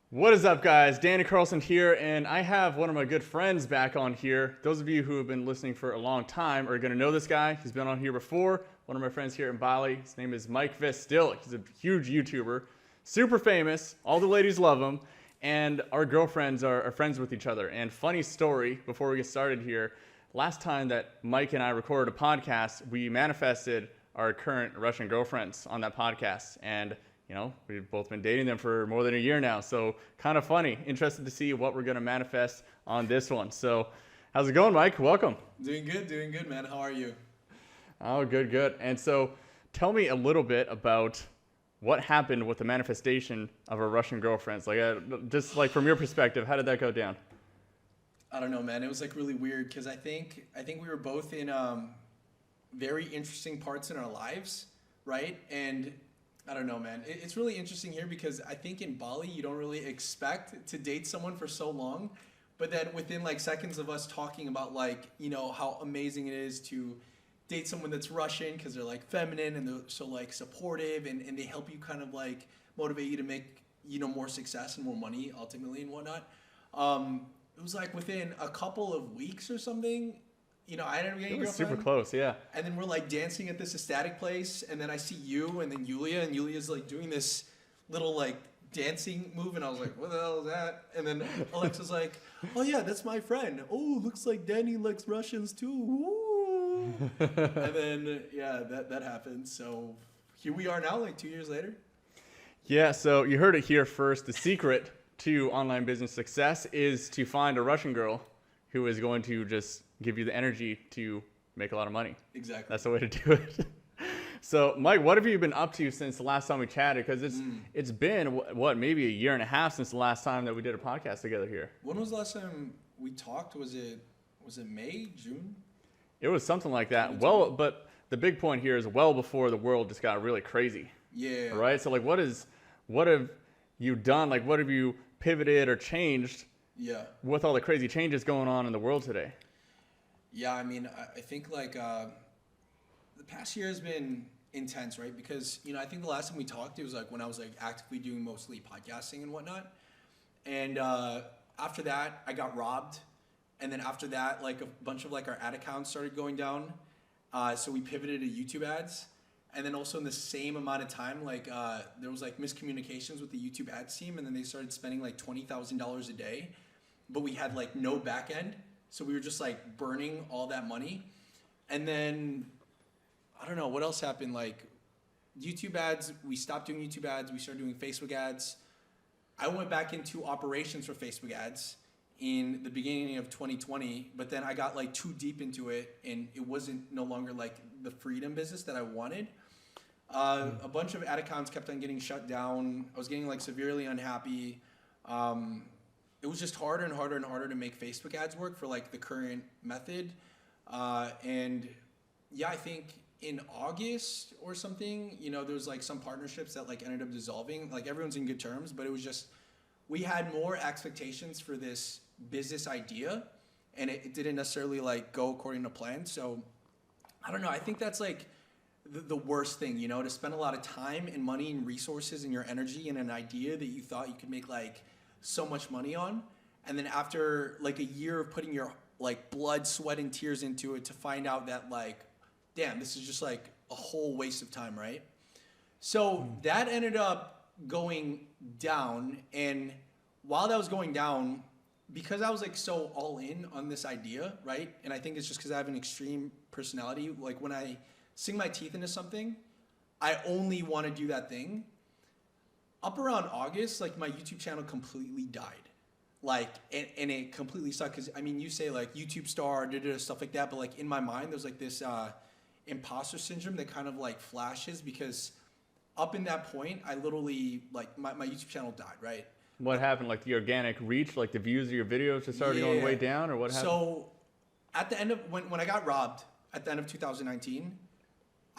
What is up, guys? Danny Carlson here, and I have one of my good friends back on here. Those of you who have been listening for a long time are going to know this guy. He's been on here before. One of my friends here in Bali. His name is Mike Vestil. He's a huge YouTuber, super famous. All the ladies love him, and our girlfriends are friends with each other. And funny story, before we get started here, last time that Mike and I recorded a podcast, we manifested our current Russian girlfriends on that podcast, and we've both been dating them for more than a year now. So kind of funny. Interested to see what we're going to manifest on this one. So how's it going, Mike? Welcome. Doing good, man. How are you? Oh, good. And so tell me a little bit about what happened with the manifestation of our Russian girlfriends. Just from your perspective, how did that go down? I don't know, man. It was really weird because I think we were both in very interesting parts in our lives, right? And I don't know, man. It's really interesting here because I think in Bali, you don't really expect to date someone for so long. But then within seconds of us talking about how amazing it is to date someone that's Russian because they're feminine and they're so supportive and they help you kind of motivate you to make, more success and more money ultimately and whatnot. It was within a couple of weeks or something. I ended up getting a girlfriend. Super close, yeah. And then we're dancing at this ecstatic place, and then I see you, and then Yulia, and Yulia's doing this little dancing move, and I was like, what the hell is that? And then Alexa's like, oh yeah, that's my friend. Oh, looks like Danny likes Russians too. Woo. And then that happened. So here we are now, 2 years later. Yeah, so you heard it here first. The secret to online business success is to find a Russian girl who is going to just give you the energy to make a lot of money. Exactly. That's the way to do it. So, Mike, what have you been up to since the last time we chatted? Because it's been, maybe a year and a half since the last time that we did a podcast together here. When was the last time we talked? Was it May, June? It was something like that. Well, but the big point here is well before the world just got really crazy. Yeah. Right? So, what have you done? What have you pivoted or changed? Yeah. With all the crazy changes going on in the world today? Yeah, I mean, I think the past year has been intense, right? Because, I think the last time we talked, it was when I was actively doing mostly podcasting and whatnot. And after that, I got robbed. And then after that, a bunch of our ad accounts started going down. So we pivoted to YouTube ads. And then also in the same amount of time, there was miscommunications with the YouTube ads team. And then they started spending $20,000 a day. But we had no back end. So we were just burning all that money. And then, I don't know, what else happened? YouTube ads, we stopped doing YouTube ads. We started doing Facebook ads. I went back into operations for Facebook ads in the beginning of 2020. But then I got too deep into it and it wasn't no longer the freedom business that I wanted. A bunch of ad accounts kept on getting shut down. I was getting severely unhappy. It was just harder and harder and harder to make Facebook ads work for the current method. And yeah, I think in August or something, there was some partnerships that ended up dissolving. Everyone's in good terms, but it was just, we had more expectations for this business idea and it didn't necessarily go according to plan. So I don't know. I think that's the worst thing, to spend a lot of time and money and resources and your energy in an idea that you thought you could make so much money on, and then after a year of putting your blood, sweat, and tears into it to find out that damn, this is just a whole waste of time, right? So that ended up going down, and while that was going down, because I was so all in on this idea, right? And I think it's just because I have an extreme personality. When I sink my teeth into something, I only want to do that thing. Up around August, my YouTube channel completely died. And it completely sucked. Because, I mean, you say, YouTube star, stuff like that. But, in my mind, there's, this imposter syndrome that kind of, flashes. Because up in that point, I literally, my YouTube channel died, right? What happened? The organic reach, the views of your videos just started going way down? Or what happened? So, at the end of, when I got robbed, at the end of 2019,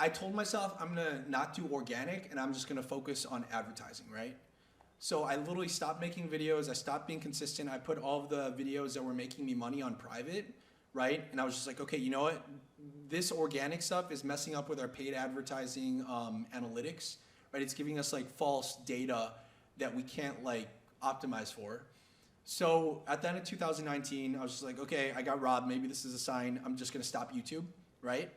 I told myself I'm going to not do organic and I'm just going to focus on advertising, right? So I literally stopped making videos. I stopped being consistent. I put all of the videos that were making me money on private, right? And I was just okay, you know what? This organic stuff is messing up with our paid advertising analytics, right? It's giving us false data that we can't optimize for. So at the end of 2019, I was just like, okay, I got robbed. Maybe this is a sign. I'm just going to stop YouTube, right?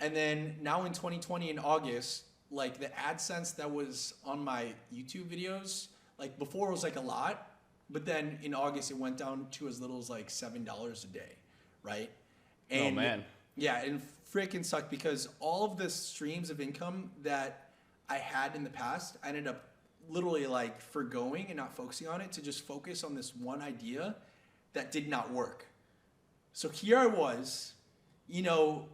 And then now in 2020 in August, like the AdSense that was on my YouTube videos, like before it was like a lot, but then in August it went down to as little as like $7 a day, right? And oh man. Yeah, and freaking sucked because all of the streams of income that I had in the past, I ended up literally like forgoing and not focusing on it to just focus on this one idea that did not work. So here I was, you know,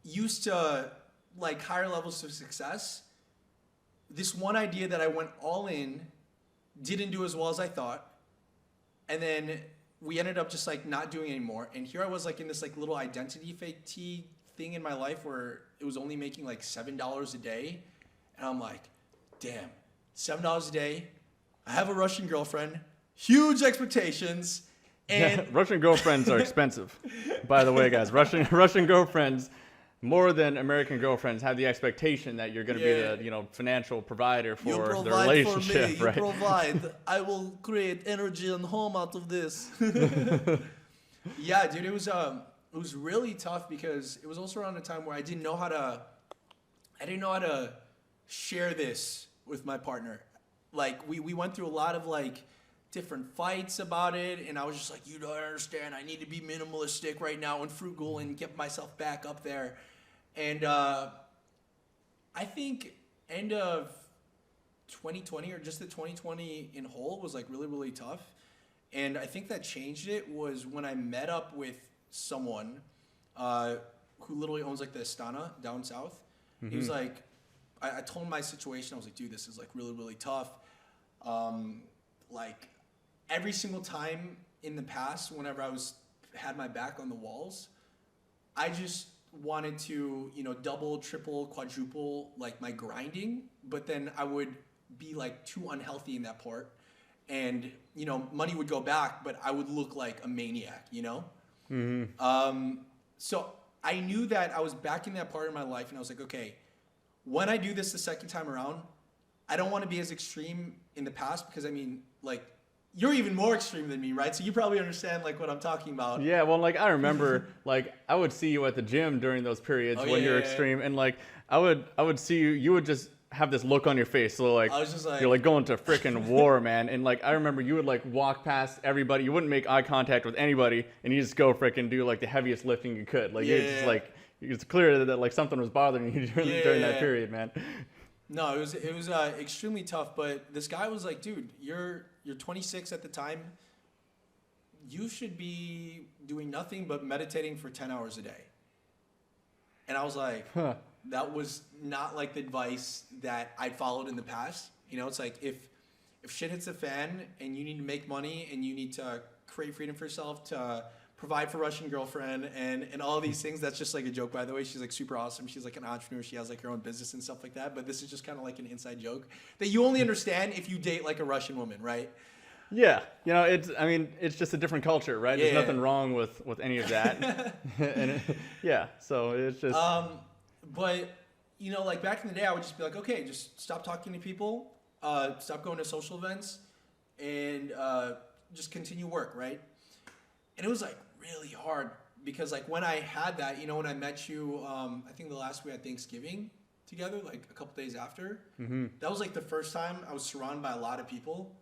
used to like higher levels of success. This one idea that I went all in didn't do as well as I thought. And then we ended up just like not doing anymore. And here I was like in this like little identity fatigue thing in my life where it was only making like $7 a day. And I'm like, damn, $7 a day. I have a Russian girlfriend, huge expectations. And Russian girlfriends are expensive. By the way, guys, Russian girlfriends, more than American girlfriends, have the expectation that you're going to be the, you know, financial provider for the relationship, for me. right? You provide. I will create energy and home out of this. Yeah, dude, it was really tough because it was also around a time where I didn't know how to share this with my partner. Like we went through a lot of like different fights about it, and I was just like, you don't understand, I need to be minimalistic right now and frugal and get myself back up there. And I think end of 2020 or just the 2020 in whole was like really, really tough. And I think that changed it was when I met up with someone who literally owns like the Astana down south. Mm-hmm. He was like, I told him my situation. I was like, dude, this is like really, really tough. Like every single time in the past, whenever I had my back on the walls, I just wanted to, you know, double, triple, quadruple like my grinding, but then I would be like too unhealthy in that part. And, you know, money would go back, but I would look like a maniac, you know? Mm-hmm. So I knew that I was back in that part of my life, and I was like, okay, when I do this the second time around, I don't want to be as extreme in the past because, I mean, like, you're even more extreme than me, right? So you probably understand, like, what I'm talking about. Yeah, well, like, I remember, like, I would see you at the gym during those periods when you're extreme, and, like, I would see you would just have this look on your face, so like, I was just like, you're like going to freaking war, man. And like I remember you would like walk past everybody, you wouldn't make eye contact with anybody, and you just go freaking do like the heaviest lifting you could. Like it's just like it's clear that like something was bothering you during that period, man. No, it was extremely tough. But this guy was like, dude, you're 26 at the time. You should be doing nothing but meditating for 10 hours a day. And I was like, that was not like the advice that I'd followed in the past. You know, it's like if shit hits the fan and you need to make money and you need to create freedom for yourself, to provide for Russian girlfriend and all these things, that's just like a joke, by the way. She's like super awesome. She's like an entrepreneur. She has like her own business and stuff like that. But this is just kind of like an inside joke that you only understand if you date like a Russian woman, right? Yeah, you know, it's just a different culture, right? There's nothing wrong with any of that. And so it's just. But you know, like back in the day, I would just be like, okay, just stop talking to people, stop going to social events, and just continue work, right? And it was like really hard because like when I had that, you know, when I met you, I think the last week at Thanksgiving together, like a couple days after, that was like the first time I was surrounded by a lot of people.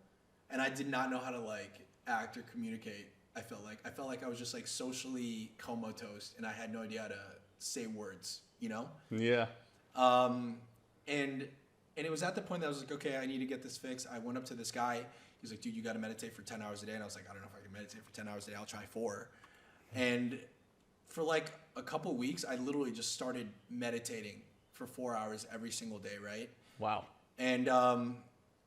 And I did not know how to like act or communicate. I felt like I was just like socially comatose, and I had no idea how to say words, you know? Yeah. And it was at the point that I was like, okay, I need to get this fixed. I went up to this guy. He was like, dude, you got to meditate for 10 hours a day. And I was like, I don't know if I can meditate for 10 hours a day. I'll try 4. And for like a couple weeks, I literally just started meditating for 4 hours every single day, right? Wow. And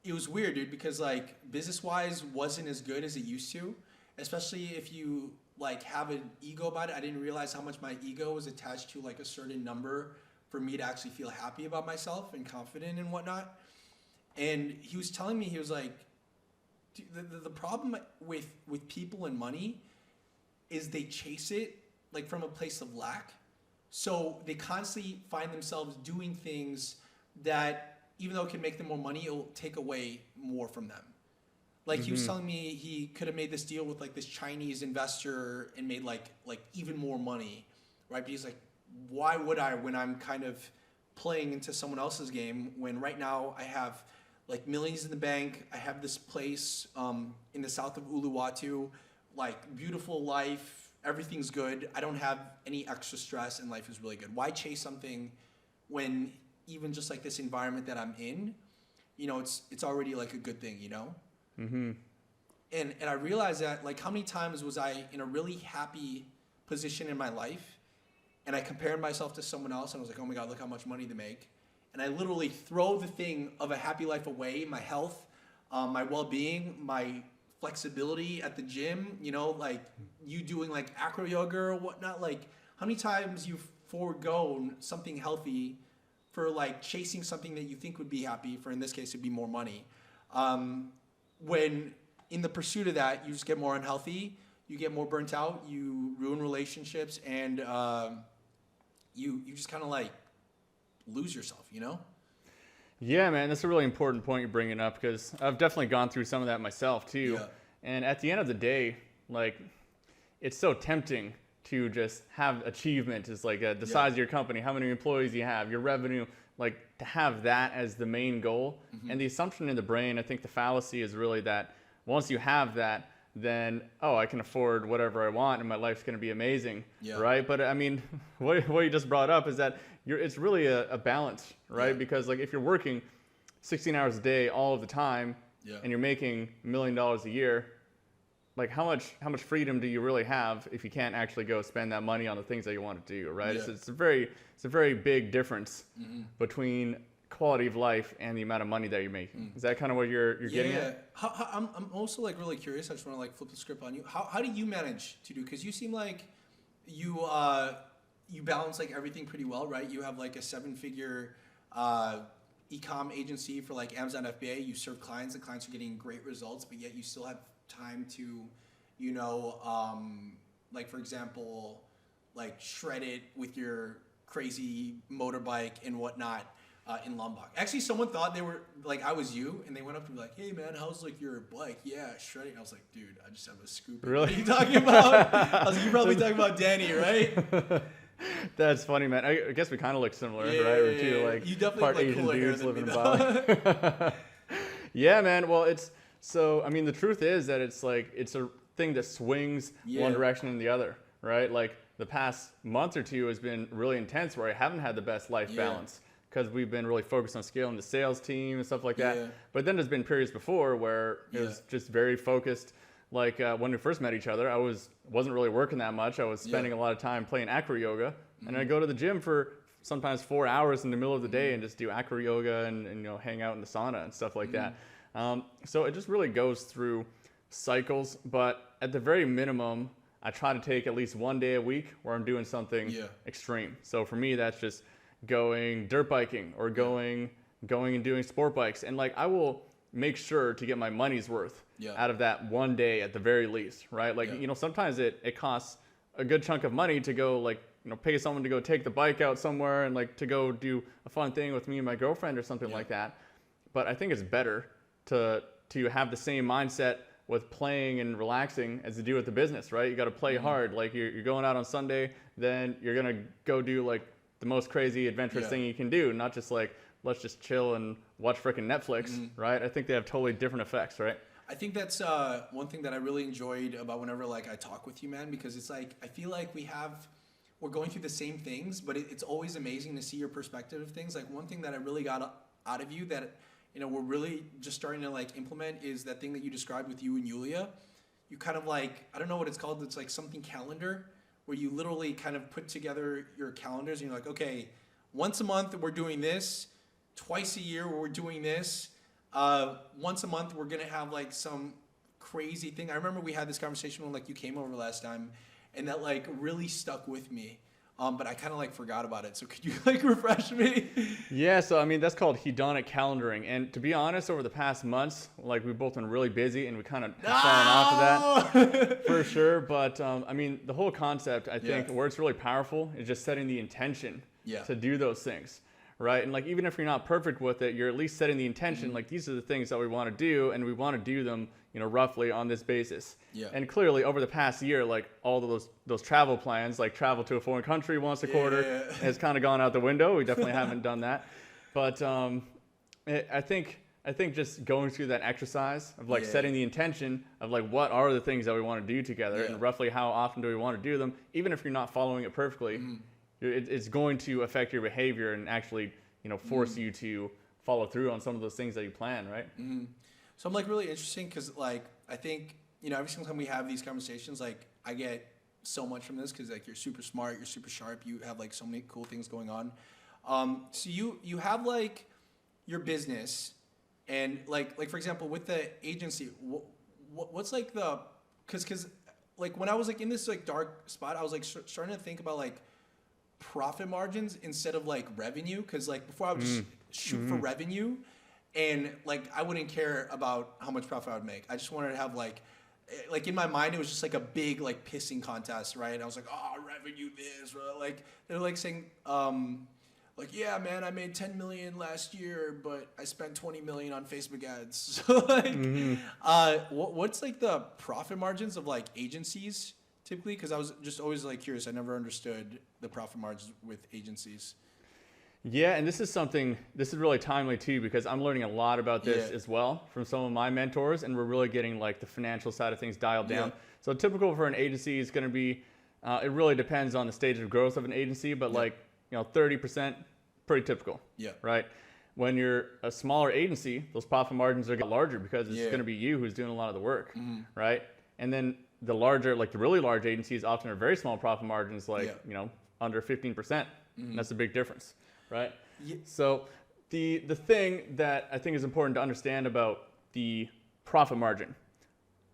it was weird, dude, because like business-wise wasn't as good as it used to, especially if you like have an ego about it. I didn't realize how much my ego was attached to like a certain number for me to actually feel happy about myself and confident and whatnot. And he was telling me, he was like, the problem with people and money is they chase it like from a place of lack. So they constantly find themselves doing things that, even though it can make them more money, it will take away more from them. Like he was telling me he could have made this deal with like this Chinese investor and made like even more money, right? But he's like, why would I when I'm kind of playing into someone else's game when right now I have like millions in the bank. I have this place in the south of Uluwatu, like beautiful life. Everything's good. I don't have any extra stress and life is really good. Why chase something when even just like this environment that I'm in, you know, it's already like a good thing, you know? Mm-hmm. And I realized that like how many times was I in a really happy position in my life and I compared myself to someone else and I was like, oh my God, look how much money they make. And I literally throw the thing of a happy life away, my health, my well-being, my flexibility at the gym, you know, like you doing like acro yoga or whatnot. Like how many times you've foregone something healthy for like chasing something that you think would be happy for, in this case, it'd be more money. When in the pursuit of that, you just get more unhealthy, you get more burnt out, you ruin relationships, and you just kind of like lose yourself, you know? Yeah, man, that's a really important point you're bringing up because I've definitely gone through some of that myself too. Yeah. And at the end of the day, like, it's so tempting to just have achievement is like the size of your company, how many employees you have, your revenue, like to have that as the main goal. And the assumption in the brain, I think the fallacy is really that once you have that, then, oh, I can afford whatever I want and my life's going to be amazing, right? But I mean, what you just brought up is that it's really a balance, right? Because like if you're working 16 hours a day all of the time and you're making $1 million a year, like how much freedom do you really have if you can't actually go spend that money on the things that you want to do, right? It's a very big difference between quality of life and the amount of money that you're making. Is that kind of what you're getting at? I'm also like really curious. I just want to like flip the script on you. How do you manage to do? Because you seem like you balance like everything pretty well, right? You have like a 7-figure e-com agency for like Amazon FBA. You serve clients, and clients are getting great results, but yet you still have time to, you know, like for example, like shred it with your crazy motorbike and whatnot. In Lombok. Actually, someone thought they were like I was you, and they went up to me like, "Hey man, how's like your bike?" Yeah, shredding. I was like, "Dude, I just have a scoop." Really? What are you talking about? I was like, "You're probably talking about Danny, right?" That's funny, man. I guess we kind of look similar, right? We're two like you definitely part have, like, Asian cooler hair dudes than living me, in Bali. Yeah, man. Well, it's so. I mean, the truth is that it's like it's a thing that swings one direction and the other, right? Like the past month or two has been really intense, where I haven't had the best life balance. Because we've been really focused on scaling the sales team and stuff like that. But then there's been periods before where it was just very focused. Like when we first met each other, I wasn't really working that much. I was spending a lot of time playing acro yoga. And I go to the gym for sometimes 4 hours in the middle of the day and just do acro yoga and you know, hang out in the sauna and stuff like that. So it just really goes through cycles. But at the very minimum, I try to take at least one day a week where I'm doing something extreme. So for me, that's just going dirt biking or going and doing sport bikes, and like I will make sure to get my money's worth out of that one day at the very least, right? Like you know, sometimes it costs a good chunk of money to go like you know pay someone to go take the bike out somewhere and like to go do a fun thing with me and my girlfriend or something like that. But I think it's better to have the same mindset with playing and relaxing as to do with the business, right? You got to play hard. Like you're going out on Sunday, then you're gonna go do like the most crazy adventurous thing you can do, not just like let's just chill and watch freaking Netflix, right? I think they have totally different effects, right? I think that's one thing that I really enjoyed about whenever like I talk with you, man, because it's like I feel like we're going through the same things, but it's always amazing to see your perspective of things. Like one thing that I really got out of you that you know we're really just starting to like implement is that thing that you described with you and Yulia. You kind of like I don't know what it's called. It's like something calendar, where you literally kind of put together your calendars and you're like, okay, once a month we're doing this, twice a year we're doing this, once a month we're gonna have like some crazy thing. I remember we had this conversation when like you came over last time, and that like really stuck with me. But I kind of like forgot about it. So could you like refresh me? Yeah, so I mean that's called hedonic calendaring, and to be honest, over the past months, like we've both been really busy, and we kind of fallen off of that for sure. But I mean, the whole concept, I think, where it's really powerful is just setting the intention to do those things, right? And like even if you're not perfect with it, you're at least setting the intention. Like these are the things that we want to do, and we want to do them, roughly on this basis. Yeah. And clearly over the past year, like all of those travel plans, like travel to a foreign country once a quarter, has kind of gone out the window. We definitely haven't done that. But I think just going through that exercise of like setting the intention of like what are the things that we want to do together and roughly how often do we want to do them, even if you're not following it perfectly, it's going to affect your behavior and actually force you to follow through on some of those things that you plan, right? So I'm like really interesting because like I think every single time we have these conversations, like I get so much from this because like you're super smart, you're super sharp, you have like so many cool things going on. So you have like your business, and like for example with the agency, what's like the because like when I was like in this like dark spot, I was like starting to think about like profit margins instead of like revenue, because like before I would just shoot for revenue, and like I wouldn't care about how much profit I would make. I just wanted to have like in my mind it was just like a big like pissing contest, right? And I was like, oh, revenue this, like they're like saying like, yeah, man, I made 10 million last year, but I spent 20 million on Facebook ads. So like, what's like the profit margins of like agencies typically? Because I was just always like curious. I never understood the profit margins with agencies. Yeah, and this is really timely too, because I'm learning a lot about this as well from some of my mentors, and we're really getting like the financial side of things dialed down. So typical for an agency is going to be, it really depends on the stage of growth of an agency, but like 30%, pretty typical. Right. When you're a smaller agency, those profit margins are larger because it's going to be you who's doing a lot of the work, right? And then the larger, like the really large agencies often are very small profit margins, like under 15%. And that's a big difference, right? So the thing that I think is important to understand about the profit margin,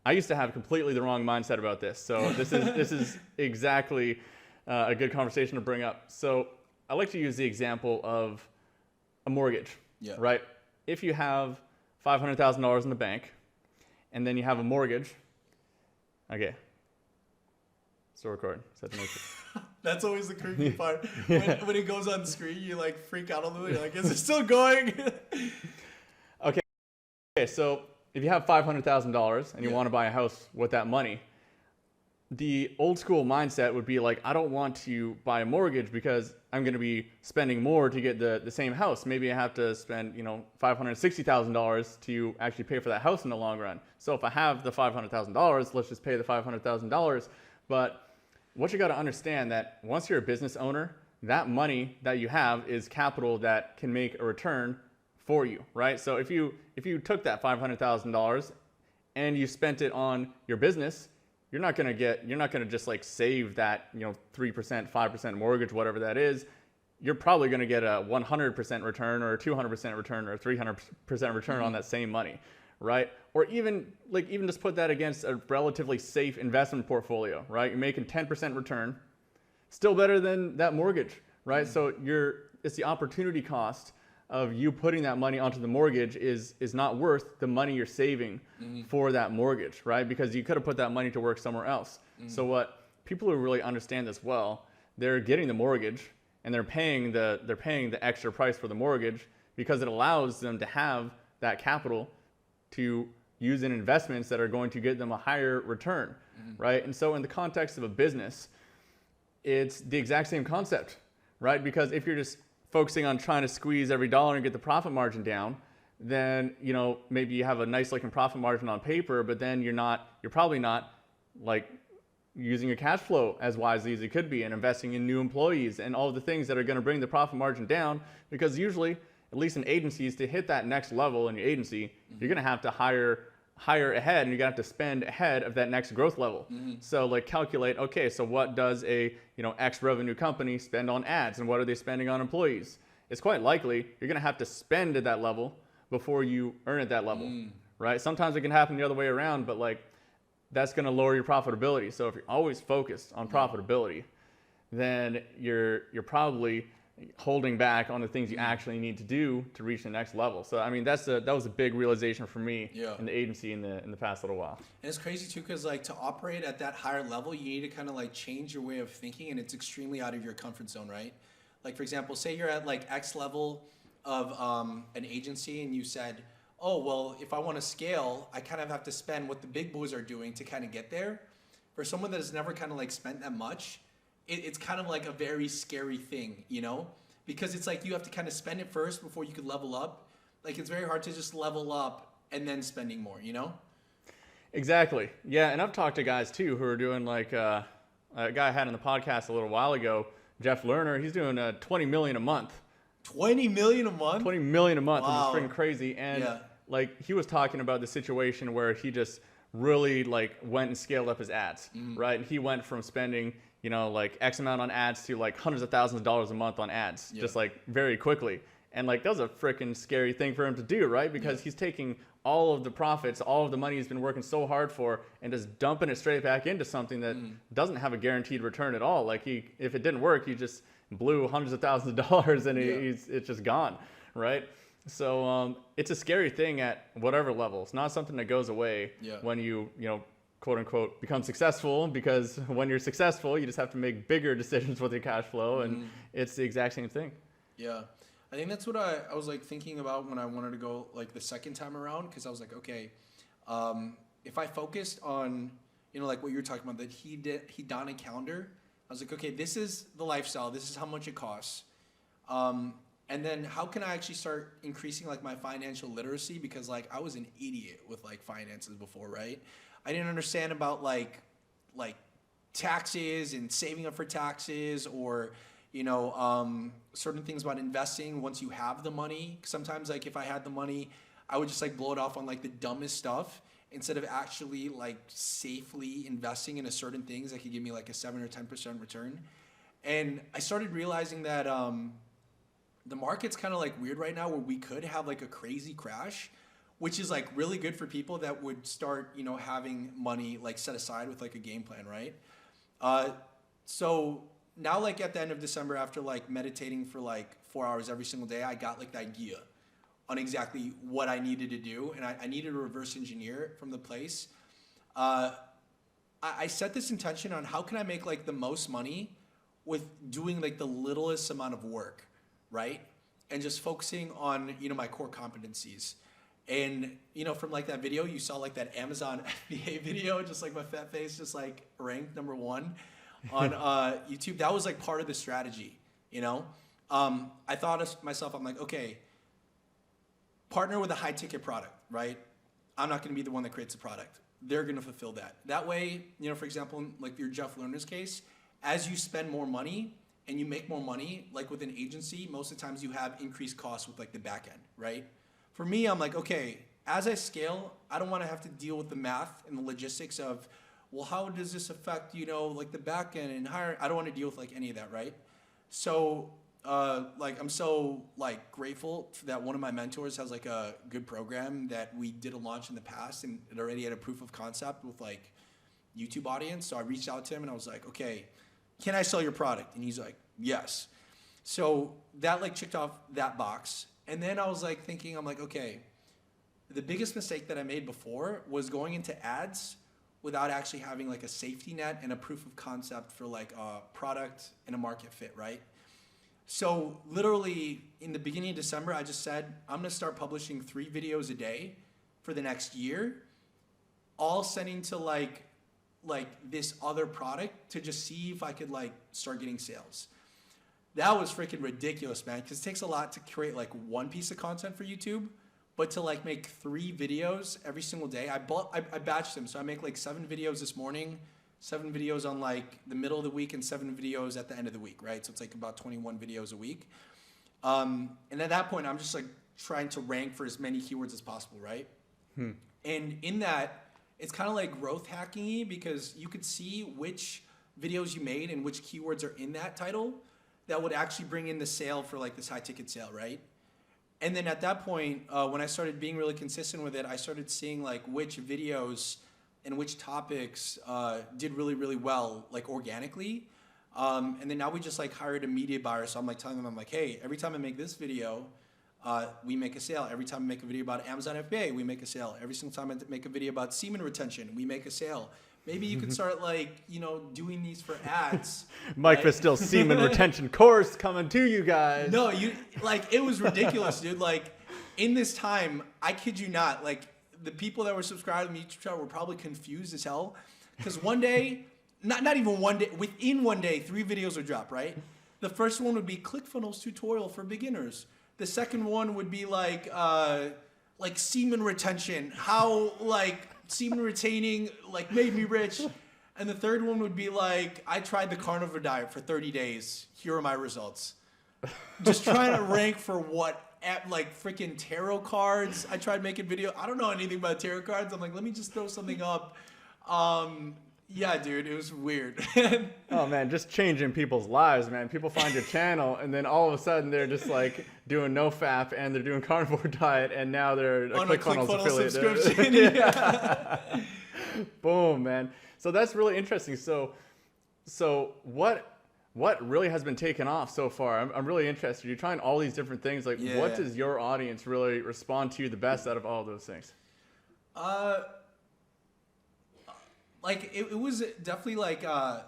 I used to have completely the wrong mindset about this. So this is exactly a good conversation to bring up. So I like to use the example of a mortgage, right? If you have $500,000 in the bank and then you have a mortgage, okay, still recording. That's always the creepy part. When it goes on screen, you like freak out a little. You're like, is it still going? Okay, so if you have $500,000 and you want to buy a house with that money, the old school mindset would be like, I don't want to buy a mortgage because I'm going to be spending more to get the same house. Maybe I have to spend, $560,000 to actually pay for that house in the long run. So if I have the $500,000, let's just pay the $500,000. But what you got to understand that once you're a business owner, that money that you have is capital that can make a return for you, right? So if you took that $500,000 and you spent it on your business, you're not going to just like save that, 3%, 5% mortgage, whatever that is. You're probably going to get a 100% return or a 200% return or a 300% return on that same money, right? Or even just put that against a relatively safe investment portfolio, right? You're making 10% return, still better than that mortgage, right? So it's the opportunity cost of you putting that money onto the mortgage is not worth the money you're saving for that mortgage, right? Because you could have put that money to work somewhere else. So what people who really understand this well, they're getting the mortgage and they're paying the extra price for the mortgage because it allows them to have that capital to use in investments that are going to get them a higher return, right? And so in the context of a business, it's the exact same concept, right? Because if you're just focusing on trying to squeeze every dollar and get the profit margin down, then maybe you have a nice looking profit margin on paper, but then you're probably not like using your cash flow as wisely as it could be and investing in new employees and all of the things that are going to bring the profit margin down, because usually, at least in agencies, to hit that next level in your agency, you're going to have to hire ahead, and you're going to have to spend ahead of that next growth level. So like calculate, okay, so what does a X revenue company spend on ads, and what are they spending on employees? It's quite likely you're going to have to spend at that level before you earn at that level, right? Sometimes it can happen the other way around, but like that's going to lower your profitability. So if you're always focused on profitability, then you're probably holding back on the things you actually need to do to reach the next level. So I mean, that was a big realization for me in the agency in the past little while. And it's crazy too, because like to operate at that higher level, you need to kind of like change your way of thinking, and it's extremely out of your comfort zone, right? Like for example, say you're at like X level of an agency, and you said, oh, well, if I want to scale, I kind of have to spend what the big boys are doing to kind of get there. For someone that has never kind of like spent that much, it's kind of like a very scary thing, you know? Because it's like you have to kind of spend it first before you could level up. Like it's very hard to just level up and then spending more, you know? Exactly. Yeah, and I've talked to guys too who are doing like a guy I had on the podcast a little while ago, Jeff Lerner. He's doing 20 million a month. 20 million a month? 20 million a month, Wow. which is freaking crazy. And Yeah. like he was talking about the situation where he just really like went and scaled up his ads, right? And he went from spending, you know, like X amount on ads to like hundreds of thousands of dollars a month on ads, just like very quickly. And like that was a freaking scary thing for him to do, right? Because he's taking all of the profits, all of the money he's been working so hard for, and just dumping it straight back into something that doesn't have a guaranteed return at all. Like if it didn't work, he just blew hundreds of thousands of dollars and it's just gone, right? So it's a scary thing at whatever level. It's not something that goes away when you know, quote unquote, become successful, because when you're successful, you just have to make bigger decisions with your cash flow, and it's the exact same thing. Yeah. I think that's what I was like thinking about when I wanted to go like the second time around, because I was like, okay, if I focused on, you know, like what you're talking about, that hedonic calendar, I was like, okay, this is the lifestyle, this is how much it costs. And then how can I actually start increasing like my financial literacy? Because like I was an idiot with like finances before, right? I didn't understand about like taxes and saving up for taxes, or you know, certain things about investing once you have the money. Sometimes like if I had the money, I would just like blow it off on like the dumbest stuff instead of actually like safely investing into certain things that could give me like a 7 or 10% return. And I started realizing that the market's kind of like weird right now, where we could have like a crazy crash, which is like really good for people that would start, you know, having money like set aside with like a game plan, right? So now like at the end of December, after like meditating for like 4 hours every single day, I got like the idea on exactly what I needed to do. And I needed to reverse engineer it from the place. I set this intention on how can I make like the most money with doing like the littlest amount of work, right? And just focusing on, you know, my core competencies. And, you know, from like that video, you saw like that Amazon FBA video, just like my fat face, just like ranked number 1 on YouTube. That was like part of the strategy, you know? I thought of myself, I'm like, okay, partner with a high ticket product, right? I'm not gonna be the one that creates the product. They're gonna fulfill that. That way, you know, for example, like your Jeff Lerner's case, as you spend more money and you make more money, like with an agency, most of the times you have increased costs with like the back end, right? For me, I'm like, okay, as I scale, I don't want to have to deal with the math and the logistics of, well, how does this affect, you know, like the back end and hire? I don't want to deal with like any of that, right? So, like, I'm so like grateful that one of my mentors has like a good program that we did a launch in the past, and it already had a proof of concept with like YouTube audience. So I reached out to him and I was like, okay, can I sell your product? And he's like, yes. So that like checked off that box. And then I was like thinking, I'm like, okay, the biggest mistake that I made before was going into ads without actually having like a safety net and a proof of concept for like a product and a market fit, right? So literally in the beginning of December, I just said, I'm gonna start publishing 3 videos a day for the next year, all sending to like this other product to just see if I could like start getting sales. That was freaking ridiculous, man, because it takes a lot to create like one piece of content for YouTube, but to like make 3 videos every single day. I batched them, so I make like 7 videos this morning, 7 videos on like the middle of the week, and 7 videos at the end of the week, right? So it's like about 21 videos a week. And at that point, I'm just like trying to rank for as many keywords as possible, right? And in that, it's kind of like growth hacking-y, because you could see which videos you made and which keywords are in that title that would actually bring in the sale for like this high ticket sale, right? And then at that point, when I started being really consistent with it, I started seeing like which videos and which topics did really, really well, like organically. And then now we just like hired a media buyer. So I'm like telling them, I'm like, hey, every time I make this video, we make a sale. Every time I make a video about Amazon FBA, we make a sale. Every single time I make a video about semen retention, we make a sale. Maybe you could start like, you know, doing these for ads. Mike Vestil semen retention course coming to you guys. No, you like, it was ridiculous, dude. Like in this time, I kid you not, like the people that were subscribed to my YouTube channel were probably confused as hell. Because one day, not even one day, within one day, 3 videos would drop, right? The first one would be ClickFunnels tutorial for beginners. The second one would be like semen retention, how like semen retaining like made me rich. And the third one would be like, I tried the carnivore diet for 30 days. Here are my results. Just trying to rank for what? Like freaking tarot cards. I tried making video. I don't know anything about tarot cards. I'm like, let me just throw something up. Yeah, dude, it was weird. Oh man, just changing people's lives, man. People find your channel and then all of a sudden they're just like doing NoFap and they're doing carnivore diet and now they're a ClickFunnels affiliate. Subscription. Yeah. Boom, man. So that's really interesting. So what really has been taken off so far? I'm really interested. You're trying all these different things. Like, what does your audience really respond to the best out of all of those things? Like it was definitely like I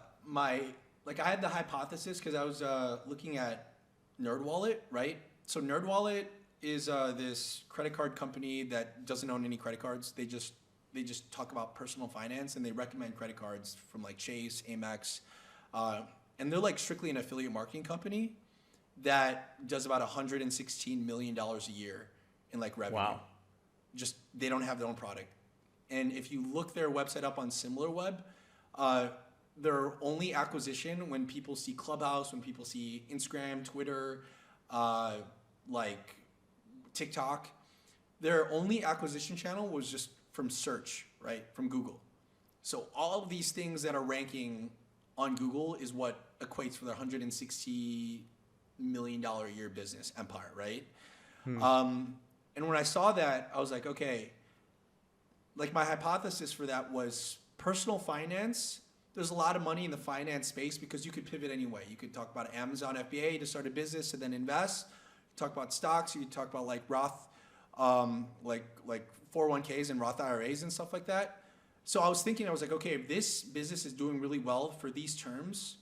had the hypothesis because I was looking at NerdWallet, right? So NerdWallet is this credit card company that doesn't own any credit cards. They just talk about personal finance and they recommend credit cards from like Chase, Amex. And they're like strictly an affiliate marketing company that does about $116 million a year in like revenue. Wow. Just, they don't have their own product. And if you look their website up on SimilarWeb, their only acquisition when people see Clubhouse, when people see Instagram, Twitter, like TikTok, their only acquisition channel was just from search, right? From Google. So all of these things that are ranking on Google is what equates for their $160 million a year business empire, right? And when I saw that, I was like, okay, like my hypothesis for that was personal finance. There's a lot of money in the finance space because you could pivot anyway. You could talk about Amazon FBA to start a business and then invest. Talk about stocks. You could talk about like Roth, like 401ks and Roth IRAs and stuff like that. So I was thinking, I was like, okay, if this business is doing really well for these terms,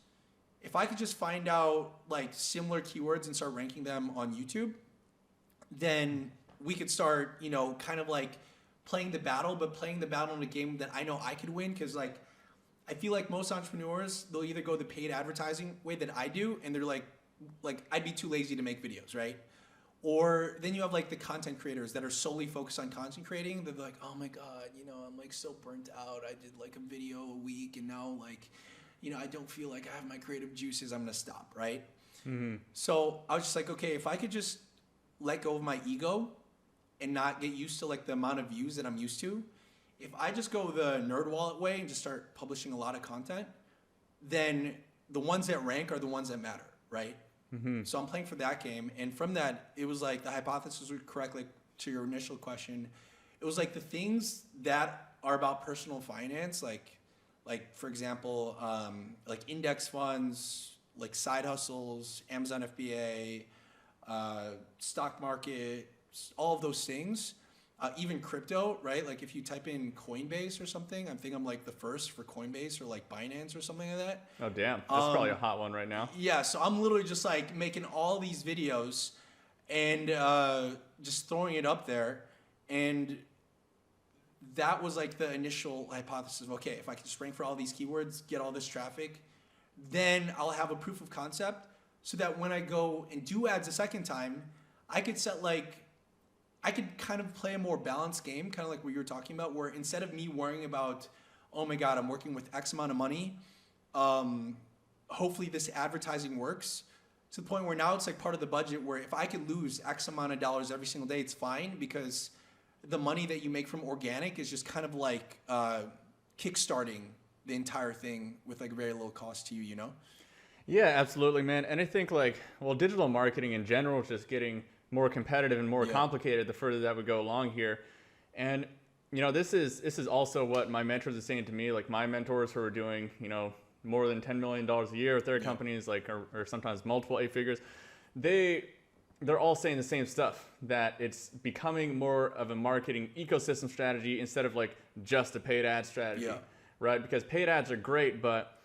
if I could just find out like similar keywords and start ranking them on YouTube, then we could start, you know, kind of like playing the battle, but playing the battle in a game that I know I could win. Cause like, I feel like most entrepreneurs, they'll either go the paid advertising way that I do. And they're like I'd be too lazy to make videos, right? Or then you have like the content creators that are solely focused on content creating. They're like, oh my God, you know, I'm like so burnt out. I did like a video a week and now like, you know, I don't feel like I have my creative juices. I'm going to stop, right? Mm-hmm. So I was just like, okay, if I could just let go of my ego and not get used to like the amount of views that I'm used to, if I just go the NerdWallet way and just start publishing a lot of content, then the ones that rank are the ones that matter, right? Mm-hmm. So I'm playing for that game. And from that, it was like the hypothesis was correct, like to your initial question. It was like the things that are about personal finance, like for example, like index funds, like side hustles, Amazon FBA, stock market, all of those things. Even crypto, right? Like if you type in Coinbase or something, I think I'm like the first for Coinbase or like Binance or something like that. Oh, damn. That's probably a hot one right now. Yeah. So I'm literally just like making all these videos and just throwing it up there. And that was like the initial hypothesis of, okay, if I can just rank for all these keywords, get all this traffic, then I'll have a proof of concept so that when I go and do ads a second time, I could set like, I could kind of play a more balanced game, kind of like what you were talking about, where instead of me worrying about, oh my God, I'm working with X amount of money, hopefully this advertising works, to the point where now it's like part of the budget where if I could lose X amount of dollars every single day, it's fine because the money that you make from organic is just kind of like kickstarting the entire thing with like very low cost to you, you know? Yeah, absolutely, man. And I think like, well, digital marketing in general is just getting more competitive and more complicated the further that would go along here. And, you know, this is also what my mentors are saying to me, like my mentors who are doing, you know, more than $10 million a year with their companies, like, or sometimes multiple 8 figures. They're all saying the same stuff, that it's becoming more of a marketing ecosystem strategy instead of like just a paid ad strategy, right? Because paid ads are great, but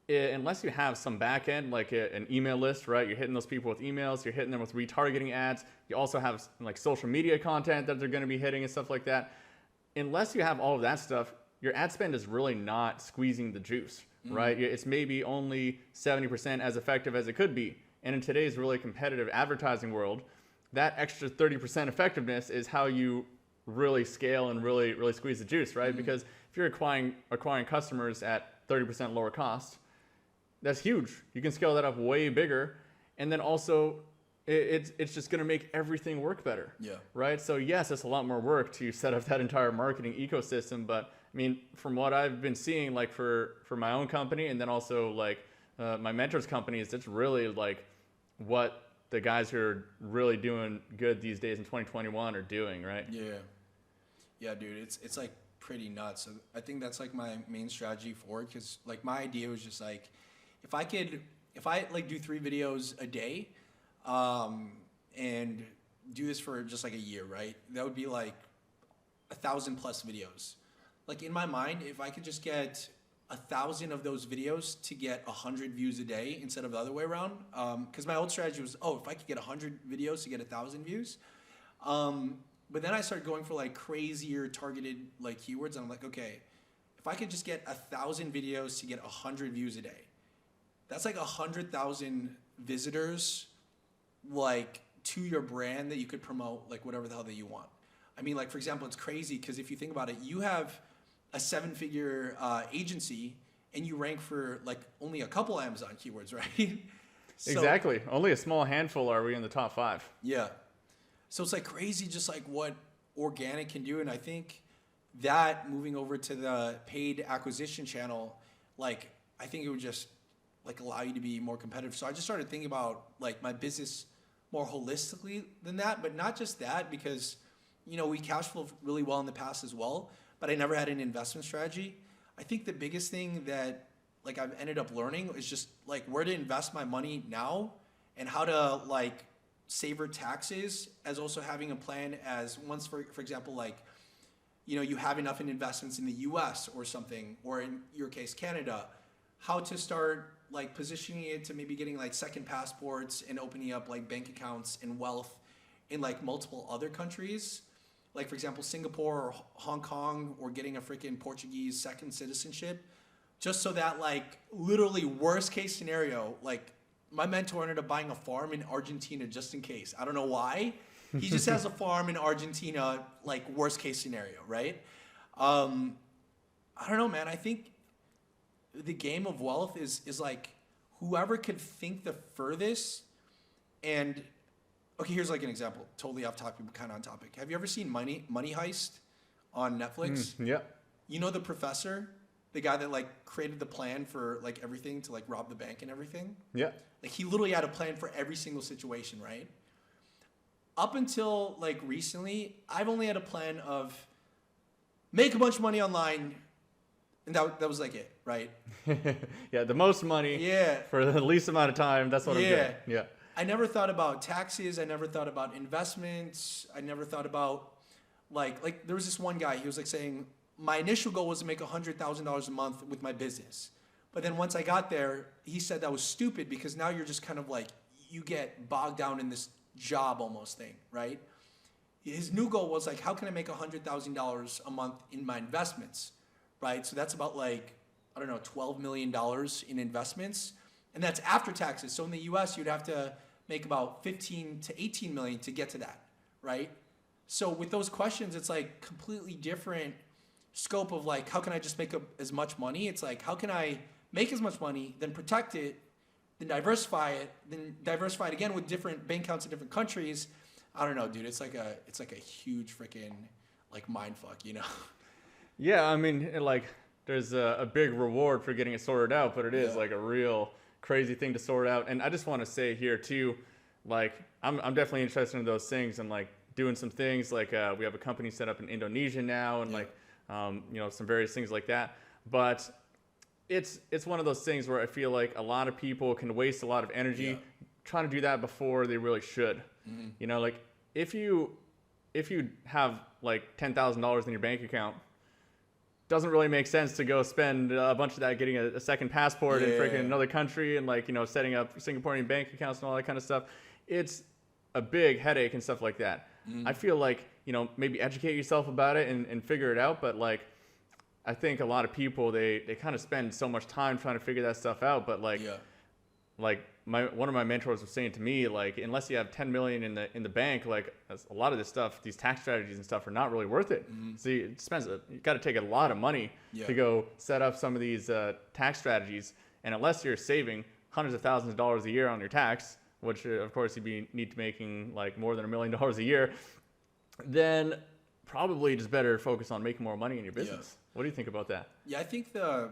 unless you have some back end, like an email list, right? You're hitting those people with emails, you're hitting them with retargeting ads. You also have like social media content that they're going to be hitting and stuff like that. Unless you have all of that stuff, your ad spend is really not squeezing the juice, right? It's maybe only 70% as effective as it could be. And in today's really competitive advertising world, that extra 30% effectiveness is how you really scale and really squeeze the juice, right? Because if you're acquiring customers at 30% lower cost, that's huge. You can scale that up way bigger. And then also it's just going to make everything work better. Yeah. Right. So yes, it's a lot more work to set up that entire marketing ecosystem. But I mean, from what I've been seeing, like for my own company and then also like my mentors' companies, it's really like what the guys who are really doing good these days in 2021 are doing, right? Yeah. Yeah, dude, it's like pretty nuts. So I think that's like my main strategy forward, because like my idea was just like, if I like do 3 videos a day, and do this for just like a year, right? That would be like 1,000 plus videos. Like in my mind, if I could just get 1,000 of those videos to get 100 views a day instead of the other way around, because my old strategy was, if I could get 100 videos to get 1,000 views. But then I started going for like crazier targeted like keywords, and I'm like, okay, if I could just get 1,000 videos to get 100 views a day, that's like 100,000 visitors, like to your brand that you could promote like whatever the hell that you want. I mean, like for example, it's crazy because if you think about it, you have a 7-figure agency and you rank for like only a couple Amazon keywords, right? So, exactly. Only a small handful are we in the top 5. Yeah. So it's like crazy just like what organic can do. And I think that moving over to the paid acquisition channel, like I think it would just like allow you to be more competitive. So I just started thinking about like my business more holistically than that, but not just that, because you know we cash flow really well in the past as well, but I never had an investment strategy. I think the biggest thing that like I've ended up learning is just like where to invest my money now and how to like savor taxes, as also having a plan as once for example, like you know you have enough in investments in the US or something, or in your case Canada, how to start like positioning it to maybe getting like second passports and opening up like bank accounts and wealth in like multiple other countries, like for example Singapore or Hong Kong, or getting a freaking Portuguese second citizenship, just so that like literally worst case scenario, like my mentor ended up buying a farm in Argentina just in case. I don't know why. He just has a farm in Argentina, like worst case scenario, right? I don't know, man. I think the game of wealth is like whoever could think the furthest. And okay, here's like an example, totally off topic, but kind of on topic. Have you ever seen Money Heist on Netflix? Yeah. You know the professor, the guy that like created the plan for like everything to like rob the bank and everything? Yeah. Like he literally had a plan for every single situation, right? Up until like recently, I've only had a plan of make a bunch of money online, and that was like it, right? Yeah, the most money for the least amount of time. That's what I'm doing. Yeah. I never thought about taxes. I never thought about investments. I never thought about like there was this one guy, he was like saying, my initial goal was to make $100,000 a month with my business. But then once I got there, he said that was stupid because now you're just kind of like, you get bogged down in this job almost thing, right? His new goal was like, how can I make $100,000 a month in my investments, right? So that's about like, I don't know, $12 million in investments. And that's after taxes. So in the US, you'd have to make about 15 to 18 million to get to that, right? So with those questions, it's like completely different scope of like, how can I just make as much money? It's like, how can I make as much money, then protect it, then diversify it again with different bank accounts in different countries. I don't know, dude. It's like a huge freaking like mind fuck, you know? Yeah, I mean, like there's a big reward for getting it sorted out, but it is like a real crazy thing to sort out. And I just want to say here too, like I'm definitely interested in those things and like doing some things like we have a company set up in Indonesia now and like you know, some various things like that. But it's one of those things where I feel like a lot of people can waste a lot of energy trying to do that before they really should. Mm-hmm. You know, like if you have like $10,000 in your bank account, doesn't really make sense to go spend a bunch of that getting a second passport in freaking another country and like, setting up Singaporean bank accounts and all that kind of stuff. It's a big headache and stuff like that. I feel like, maybe educate yourself about it and figure it out. But like, I think a lot of people, they kind of spend so much time trying to figure that stuff out. But like, one of my mentors was saying to me, like, unless you have 10 million in the bank, like a lot of this stuff, these tax strategies and stuff are not really worth it. So you got to take a lot of money to go set up some of these tax strategies. And unless you're saving hundreds of thousands of dollars a year on your tax, which of course need to be making like more than $1 million a year, then probably just better focus on making more money in your business. What do you think about that? Yeah, I think the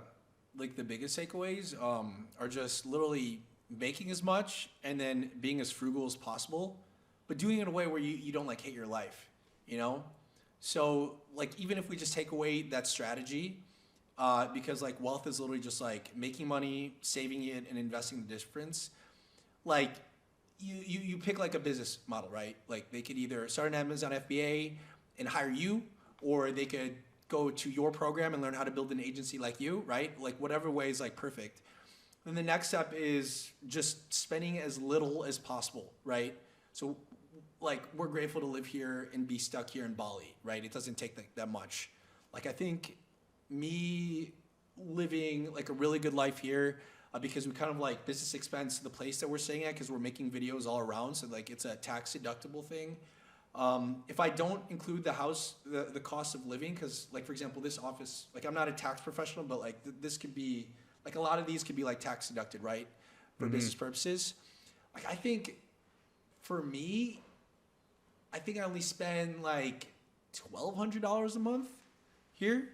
biggest takeaways are just literally making as much and then being as frugal as possible, but doing it in a way where you don't like hate your life, So like, even if we just take away that strategy, because like wealth is literally just like making money, saving it, and investing the difference. Like you pick like a business model, right? Like they could either start an Amazon FBA and hire you, or they could go to your program and learn how to build an agency like you, right? Like whatever way is like perfect. Then the next step is just spending as little as possible, right? So like we're grateful to live here and be stuck here in Bali, right? It doesn't take that much. Like I think me living like a really good life here, because we kind of like business expense the place that we're staying at because we're making videos all around. So like it's a tax deductible thing. If I don't include the house, the cost of living, because like, for example, this office, like I'm not a tax professional, but like this could be, like a lot of these could be like tax deducted, right? For business purposes. Like I think for me, I think I only spend like $1,200 a month here.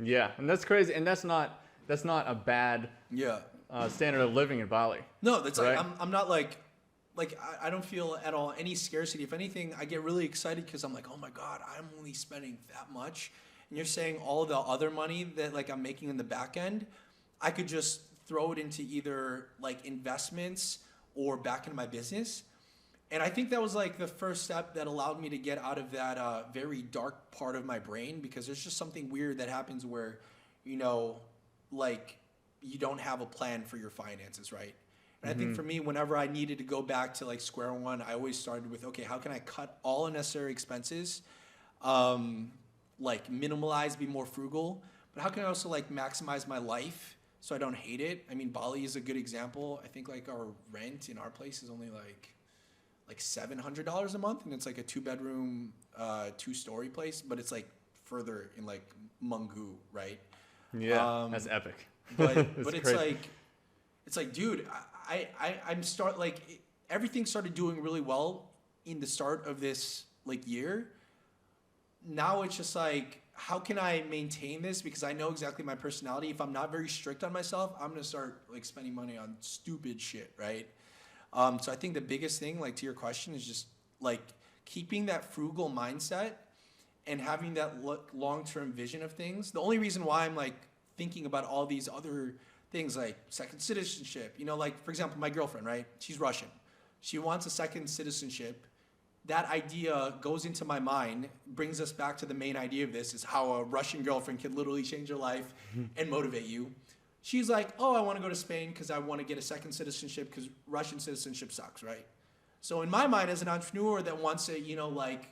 Yeah, and that's crazy. And that's not a bad standard of living in Bali. No, that's right? Like, I'm not like I don't feel at all any scarcity. If anything, I get really excited because I'm like, oh my God, I'm only spending that much. And you're saying all the other money that like I'm making in the back end, I could just throw it into either like investments or back into my business. And I think that was like the first step that allowed me to get out of that very dark part of my brain, because there's just something weird that happens where, like you don't have a plan for your finances, right? And I think for me, whenever I needed to go back to like square one, I always started with, okay, how can I cut all unnecessary expenses, like minimalize, be more frugal, but how can I also like maximize my life so I don't hate it? I mean, Bali is a good example. I think like our rent in our place is only like $700 a month, and it's like a 2-bedroom, 2-story place, but it's like further in like Mungu, right? Yeah, that's epic. But it's like, dude, I'm everything started doing really well in the start of this like year. Now it's just like, how can I maintain this? Because I know exactly my personality. If I'm not very strict on myself, I'm gonna start like spending money on stupid shit, right? So I think the biggest thing, like to your question, is just like keeping that frugal mindset and having that long-term vision of things. The only reason why I'm like thinking about all these other things like second citizenship, like for example, my girlfriend, right? She's Russian. She wants a second citizenship. That idea goes into my mind, brings us back to the main idea of this, is how a Russian girlfriend can literally change your life and motivate you. She's like, oh, I want to go to Spain because I want to get a second citizenship because Russian citizenship sucks, right? So in my mind, as an entrepreneur that wants to, like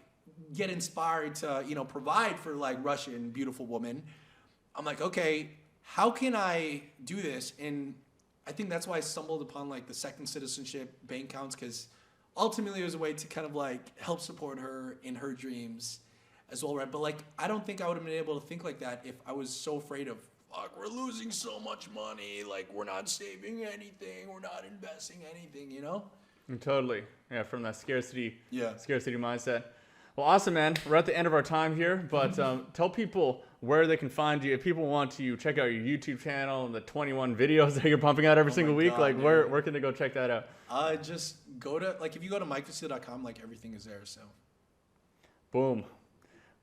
get inspired to, provide for like Russian beautiful woman, I'm like, okay, how can I do this? And I think that's why I stumbled upon like the second citizenship bank accounts, because ultimately it was a way to kind of like help support her in her dreams as well, right? But like, I don't think I would have been able to think like that if I was so afraid of, fuck, we're losing so much money. Like, we're not saving anything. We're not investing anything, Totally. Yeah, from that scarcity mindset. Well, awesome, man. We're at the end of our time here, but tell people where they can find you. If people want to check out your YouTube channel and the 21 videos that you're pumping out every single week, where can they go check that out? Just go to, like, if you go to MikeVestil.com, like, everything is there, so. Boom.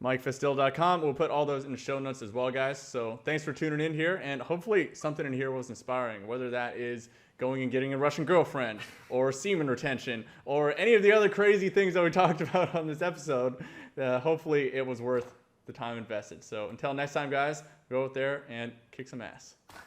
MikeVestil.com. We'll put all those in the show notes as well, guys. So thanks for tuning in here, and hopefully something in here was inspiring, whether that is going and getting a Russian girlfriend or semen retention or any of the other crazy things that we talked about on this episode. Hopefully it was worth the time invested. So until next time, guys, go out there and kick some ass.